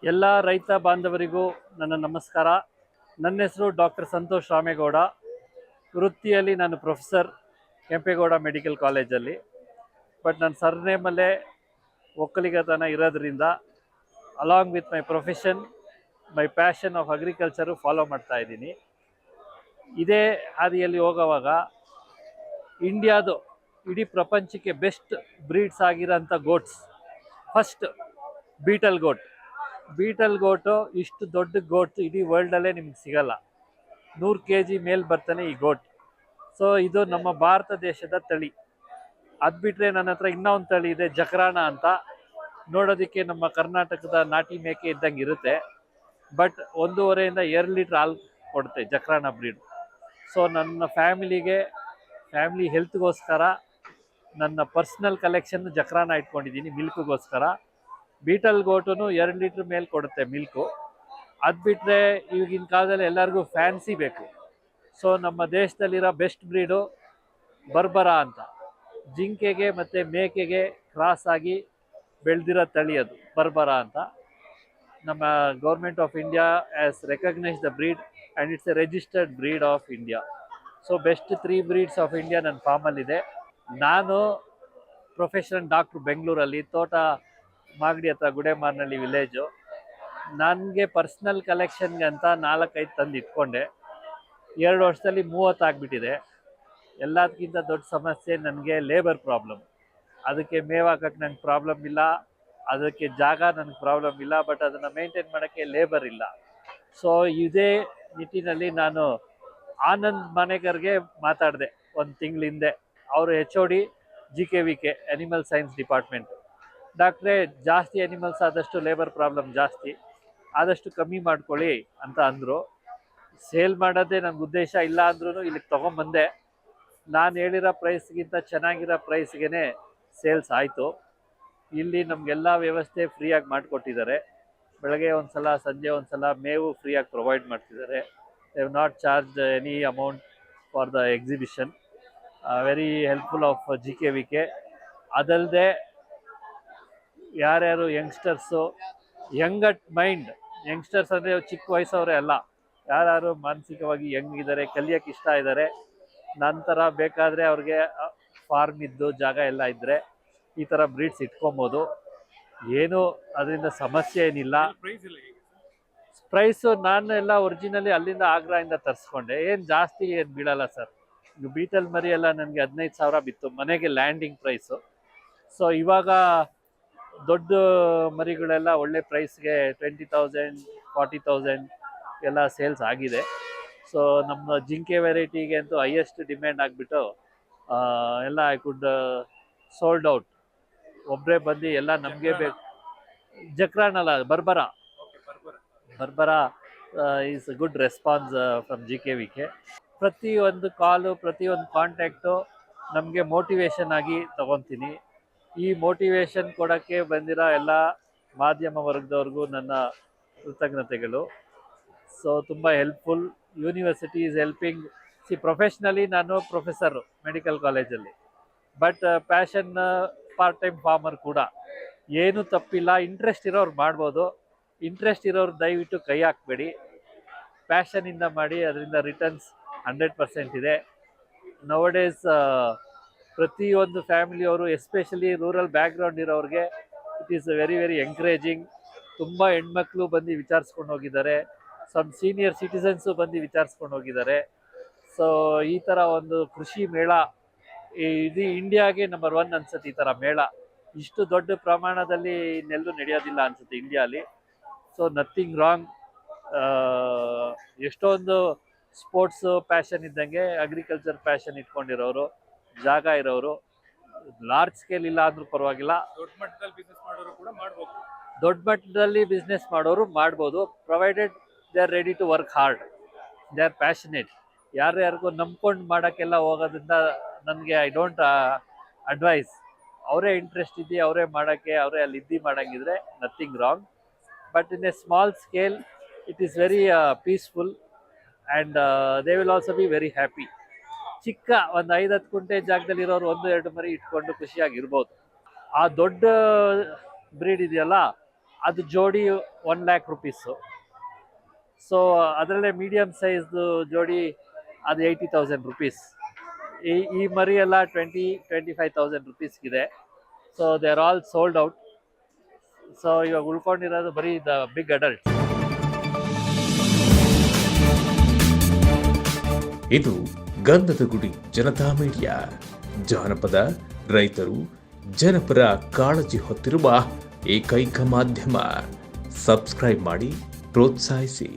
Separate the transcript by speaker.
Speaker 1: ಎಲ್ಲ ರೈತ ಬಾಂಧವರಿಗೂ ನನ್ನ ನಮಸ್ಕಾರ. ನನ್ನ ಹೆಸರು ಡಾಕ್ಟರ್ ಸಂತೋಷ್ ರಾಮೇಗೌಡ. ವೃತ್ತಿಯಲ್ಲಿ ನಾನು ಪ್ರೊಫೆಸರ್ ಕೆಂಪೇಗೌಡ ಮೆಡಿಕಲ್ ಕಾಲೇಜಲ್ಲಿ. ಬಟ್ ನನ್ನ ಸರ್ನೇಮಲ್ಲೇ ಒಕ್ಕಲಿಗತನ ಇರೋದ್ರಿಂದ along with my profession my passion of agriculture follow ಮಾಡ್ತಾ ಇದ್ದೀನಿ. ಇದೇ ಹಾದಿಯಲ್ಲಿ ಹೋಗೋವಾಗ ಇಂಡಿಯಾದು ಇಡೀ ಪ್ರಪಂಚಕ್ಕೆ ಬೆಸ್ಟ್ ಬ್ರೀಡ್ಸ್ ಆಗಿರೋಂಥ ಗೋಟ್ಸ್, ಫಸ್ಟ್ ಬೀಟಲ್ ಗೋಟು ಇಷ್ಟು ದೊಡ್ಡ ಗೋಟ್ ಇಡೀ ವರ್ಲ್ಡಲ್ಲೇ ನಿಮ್ಗೆ ಸಿಗಲ್ಲ. 100 kg ಮೇಲೆ ಬರ್ತಾನೆ ಈ ಗೋಟ್. ಸೊ ಇದು ನಮ್ಮ ಭಾರತ ದೇಶದ ತಳಿ. ಅದು ಬಿಟ್ಟರೆ ನನ್ನ ಹತ್ರ ಇನ್ನೂ ಒಂದು ತಳಿ ಇದೆ, ಜಕ್ರಾಣ ಅಂತ. ನೋಡೋದಕ್ಕೆ ನಮ್ಮ ಕರ್ನಾಟಕದ ನಾಟಿ ಮೇಕೆ ಇದ್ದಂಗೆ ಇರುತ್ತೆ, ಬಟ್ 1.5 ಇಂದ 2 ಲೀಟ್ರ್ ಹಾಲು ಕೊಡುತ್ತೆ ಜಕ್ರಾಣ ಬ್ರೀಡ್. ಸೊ ನನ್ನ ಫ್ಯಾಮಿಲಿ ಹೆಲ್ತ್ಗೋಸ್ಕರ ನನ್ನ ಪರ್ಸ್ನಲ್ ಕಲೆಕ್ಷನ್ ಜಕ್ರಾಣ ಇಟ್ಕೊಂಡಿದ್ದೀನಿ ಮಿಲ್ಕ್ಗೋಸ್ಕರ. ಬೀಟಲ್ ಗೋಟು 2 ಲೀಟ್ರ್ ಮೇಲೆ ಕೊಡುತ್ತೆ ಮಿಲ್ಕು. ಅದು ಬಿಟ್ಟರೆ ಈಗಿನ ಕಾಲದಲ್ಲಿ ಎಲ್ಲರಿಗೂ ಫ್ಯಾನ್ಸಿ ಬೇಕು. ಸೊ ನಮ್ಮ ದೇಶದಲ್ಲಿರೋ ಬೆಸ್ಟ್ ಬ್ರೀಡು ಬರ್ಬರ ಅಂತ. ಜಿಂಕೆಗೆ ಮತ್ತು ಮೇಕೆಗೆ ಕ್ರಾಸ್ ಆಗಿ ಬೆಳೆದಿರೋ ತಳಿ ಅದು ಬರ್ಬರ ಅಂತ. ನಮ್ಮ government of India has recognise the breed and it's a registered breed of India. So best 3 breeds of India ನನ್ನ ಫಾರ್ಮಲ್ಲಿದೆ. ನಾನು ಪ್ರೊಫೆಷನಲ್ ಡಾಕ್ಟ್ರು ಬೆಂಗಳೂರಲ್ಲಿ, ತೋಟ ಮಾಗಡಿ ಹತ್ರ ಗುಡೆಮಾರ್ನಳ್ಳಿ ವಿಲೇಜು. ನನಗೆ ಪರ್ಸ್ನಲ್ ಕಲೆಕ್ಷನ್ಗೆ ಅಂತ 4-5 ತಂದು ಇಟ್ಕೊಂಡೆ. 2 ವರ್ಷದಲ್ಲಿ 30 ಆಗಿಬಿಟ್ಟಿದೆ. ಎಲ್ಲದಕ್ಕಿಂತ ದೊಡ್ಡ ಸಮಸ್ಯೆ ನನಗೆ ಲೇಬರ್ ಪ್ರಾಬ್ಲಮ್. ಅದಕ್ಕೆ ಮೇವು ಹಾಕೋಕ್ಕೆ ನನಗೆ ಪ್ರಾಬ್ಲಮ್ ಇಲ್ಲ, ಅದಕ್ಕೆ ಜಾಗ ನನಗೆ ಪ್ರಾಬ್ಲಮ್ ಇಲ್ಲ, ಬಟ್ ಅದನ್ನು ಮೇಂಟೈನ್ ಮಾಡೋಕ್ಕೆ ಲೇಬರ್ ಇಲ್ಲ. ಸೊ ಇದೇ ನಿಟ್ಟಿನಲ್ಲಿ ನಾನು ಆನಂದ್ ಮನೆಗರ್ಗೆ ಮಾತಾಡಿದೆ 1 ತಿಂಗಳ ಹಿಂದೆ. ಅವರು HOD GKVK animal science department. ಡಾಕ್ಟ್ರೇ, ಜಾಸ್ತಿ ಅನಿಮಲ್ಸ್ ಆದಷ್ಟು ಲೇಬರ್ ಪ್ರಾಬ್ಲಮ್ ಜಾಸ್ತಿ, ಆದಷ್ಟು ಕಮ್ಮಿ ಮಾಡ್ಕೊಳ್ಳಿ ಅಂತ ಅಂದರು. ಸೇಲ್ ಮಾಡೋದೇ ನನಗೆ ಉದ್ದೇಶ ಇಲ್ಲ ಅಂದ್ರೂ ಇಲ್ಲಿಗೆ ತೊಗೊಂಬಂದೆ. ನಾನು ಹೇಳಿರೋ ಪ್ರೈಸ್ಗಿಂತ ಚೆನ್ನಾಗಿರೋ ಪ್ರೈಸ್ಗೆ ಸೇಲ್ಸ್ ಆಯಿತು. ಇಲ್ಲಿ ನಮಗೆಲ್ಲ ವ್ಯವಸ್ಥೆ ಫ್ರೀಯಾಗಿ ಮಾಡಿಕೊಟ್ಟಿದ್ದಾರೆ. ಬೆಳಗ್ಗೆ ಒಂದು ಸಲ, ಸಂಜೆ ಒಂದು ಸಲ ಮೇವು ಫ್ರೀಯಾಗಿ ಪ್ರೊವೈಡ್ ಮಾಡ್ತಿದ್ದಾರೆ. They have not charge any amount for the exhibition. Very helpful of GKVK. ಅದಲ್ಲದೆ ಯಾರ್ಯಾರು youngsters, Young at mind, youngsters ಅಂದರೆ ಚಿಕ್ಕ ವಯಸ್ಸವರೇ ಅಲ್ಲ, ಯಾರು ಮಾನಸಿಕವಾಗಿ ಯಂಗ್ ಇದ್ದಾರೆ, ಕಲಿಯೋಕ್ಕೆ ಇಷ್ಟ ಇದ್ದಾರೆ, ನಂತರ ಬೇಕಾದರೆ ಅವ್ರಿಗೆ ಫಾರ್ಮ್ ಇದ್ದು ಜಾಗ ಎಲ್ಲ ಇದ್ದರೆ ಈ ಥರ ಬ್ರೀಡ್ಸ್ ಇಟ್ಕೊಬೋದು. ಏನು ಅದರಿಂದ ಸಮಸ್ಯೆ ಏನಿಲ್ಲ. ಪ್ರೈಸು ನಾನು ಎಲ್ಲ ಒರಿಜಿನಲಿ ಅಲ್ಲಿಂದ ಆಗ್ರಾಯಿಂದ ತರಿಸ್ಕೊಂಡೆ. ಏನು ಜಾಸ್ತಿ ಏನು ಬೀಳಲ್ಲ ಸರ್. ಈಗ ಬೀಟಲ್ ಮರಿ ಎಲ್ಲ ನನಗೆ 15,000 ಬಿತ್ತು ಮನೆಗೆ ಲ್ಯಾಂಡಿಂಗ್ ಪ್ರೈಸು. ಸೊ ಇವಾಗ ದೊಡ್ಡ ಮರಿಗಳೆಲ್ಲ ಒಳ್ಳೆ ಪ್ರೈಸ್ಗೆ 20,000 40,000 ಎಲ್ಲ ಸೇಲ್ಸ್ ಆಗಿದೆ. ಸೊ ನಮ್ಮ ಜಿಂಕೆ ವೆರೈಟಿಗೆ ಅಂತೂ ಹೈಯೆಸ್ಟ್ ಡಿಮ್ಯಾಂಡ್ ಆಗಿಬಿಟ್ಟು ಎಲ್ಲ ಐ ಕುಡ್ ಸೋಲ್ಡ್ ಔಟ್. ಒಬ್ಬರೇ ಬಂದು ಎಲ್ಲ ನಮಗೆ ಬೇಕು. ಜಕ್ರಾನ್ ಅಲ್ಲ, ಬರ್ಬರ is good response from GKVK. ಪ್ರತಿಯೊಂದು ಕಾಲು, ಪ್ರತಿಯೊಂದು ಕಾಂಟ್ಯಾಕ್ಟು ನಮಗೆ ಮೋಟಿವೇಶನ್ ಆಗಿ ತಗೊತೀನಿ. ಈ ಮೋಟಿವೇಶನ್ ಕೊಡೋಕ್ಕೆ ಬಂದಿರೋ ಎಲ್ಲ ಮಾಧ್ಯಮ ವರ್ಗದವ್ರಿಗೂ ನನ್ನ ಕೃತಜ್ಞತೆಗಳು. ಸೊ ತುಂಬ helpful. University is helping. Professionally ನಾನು ಪ್ರೊಫೆಸರು ಮೆಡಿಕಲ್ ಕಾಲೇಜಲ್ಲಿ, but passion part time farmer ಕೂಡ. ಏನೂ ತಪ್ಪಿಲ್ಲ. ಇಂಟ್ರೆಸ್ಟ್ ಇರೋರು ಮಾಡ್ಬೋದು. ಇಂಟ್ರೆಸ್ಟ್ ಇರೋರು ದಯವಿಟ್ಟು ಕೈ ಹಾಕಬೇಡಿ. ಪ್ಯಾಷನಿಂದ ಮಾಡಿ, ಅದರಿಂದ ರಿಟರ್ನ್ಸ್ 100% ಇದೆ. ನೌಡೇಸ್ ಪ್ರತಿಯೊಂದು ಫ್ಯಾಮಿಲಿಯವರು, ಎಸ್ಪೆಷಲಿ ರೂರಲ್ ಬ್ಯಾಕ್ಗ್ರೌಂಡ್ ಇರೋರಿಗೆ ಇಟ್ ಈಸ್ ವೆರಿ ಎಂಕರೇಜಿಂಗ್. ತುಂಬ ಹೆಣ್ಮಕ್ಳು ಬಂದು ವಿಚಾರಿಸ್ಕೊಂಡು ಹೋಗಿದ್ದಾರೆ, ಸಮ್ ಸೀನಿಯರ್ ಸಿಟಿಸನ್ಸು ಬಂದು ವಿಚಾರಿಸ್ಕೊಂಡು ಹೋಗಿದ್ದಾರೆ. ಸೊ ಈ ಥರ ಒಂದು ಕೃಷಿ ಮೇಳ ಇಡೀ ಇಂಡಿಯಾಗೆ ನಂಬರ್ 1 ಅನ್ಸುತ್ತೆ. ಈ ಥರ ಮೇಳ ಇಷ್ಟು ದೊಡ್ಡ ಪ್ರಮಾಣದಲ್ಲಿ ಇನ್ನೆಲ್ಲೂ ನಡೆಯೋದಿಲ್ಲ ಅನ್ಸುತ್ತೆ ಇಂಡಿಯಾಲಿ. So nothing wrong. ಎಷ್ಟೊಂದು ಸ್ಪೋರ್ಟ್ಸು ಪ್ಯಾಷನ್ ಇದ್ದಂಗೆ ಅಗ್ರಿಕಲ್ಚರ್ ಪ್ಯಾಷನ್ ಇಟ್ಕೊಂಡಿರೋರು, ಜಾಗ ಇರೋರು, ಲಾರ್ಜ್ ಸ್ಕೇಲ್ ಇಲ್ಲ ಅಂದ್ರೂ ಪರವಾಗಿಲ್ಲ, ದೊಡ್ಡ ಮಟ್ಟದಲ್ಲಿ ಬಿಸ್ನೆಸ್ ಮಾಡೋರು ಮಾಡ್ಬೋದು, provided they are ready to work hard, they are passionate. ಯಾರ್ಯಾರಿಗೂ ನಂಬ್ಕೊಂಡು ಮಾಡೋಕ್ಕೆಲ್ಲ ಹೋಗೋದ್ರಿಂದ ನನಗೆ ಐ ಡೋಂಟ್ ಅಡ್ವೈಸ್. ಅವರೇ ಇಂಟ್ರೆಸ್ಟ್ ಇದ್ದು ಅವರೇ ಮಾಡೋಕ್ಕೆ, ಅವರೇ ಅಲ್ಲಿ ಇದ್ದು ಮಾಡೋಂಗಿದ್ರೆ nothing wrong. But in a small scale it is very peaceful and they will also be very happy. ಚಿಕ್ಕ ಒಂದು 5-10 ಕುಂಟೆ ಜಾಗದಲ್ಲಿರೋರು 1-2 ಮರಿ ಇಟ್ಕೊಂಡು ಖುಷಿಯಾಗಿರ್ಬೋದು. ಆ ದೊಡ್ಡ ಬ್ರೀಡ್ ಇದೆಯಲ್ಲ, ಅದು ಜೋಡಿ 1 lakh ರುಪೀಸು. ಸೊ ಅದರಲ್ಲೇ ಮೀಡಿಯಮ್ ಸೈಜ್ದು ಜೋಡಿ ಅದು 80,000 ರುಪೀಸ್. ಈ ಮರಿ ಎಲ್ಲ 20-25,000 ರುಪೀಸ್ಗಿದೆ. So they are all sold out. So ಇವಾಗ ಉಳ್ಕೊಂಡಿರೋದು ಬರೀ ದ ಬಿಗ್ ಅಡಲ್ಟ್.
Speaker 2: ಇದು ಗಂಧದ ಗುಡಿ ಜನತಾ ಮೀಡಿಯಾ. ಜಾನಪದ, ರೈತರು, ಜನಪರ ಕಾಳಜಿ ಹೊತ್ತಿರುವ ಏಕೈಕ ಮಾಧ್ಯಮ. ಸಬ್ಸ್ಕ್ರೈಬ್ ಮಾಡಿ, ಪ್ರೋತ್ಸಾಹಿಸಿ.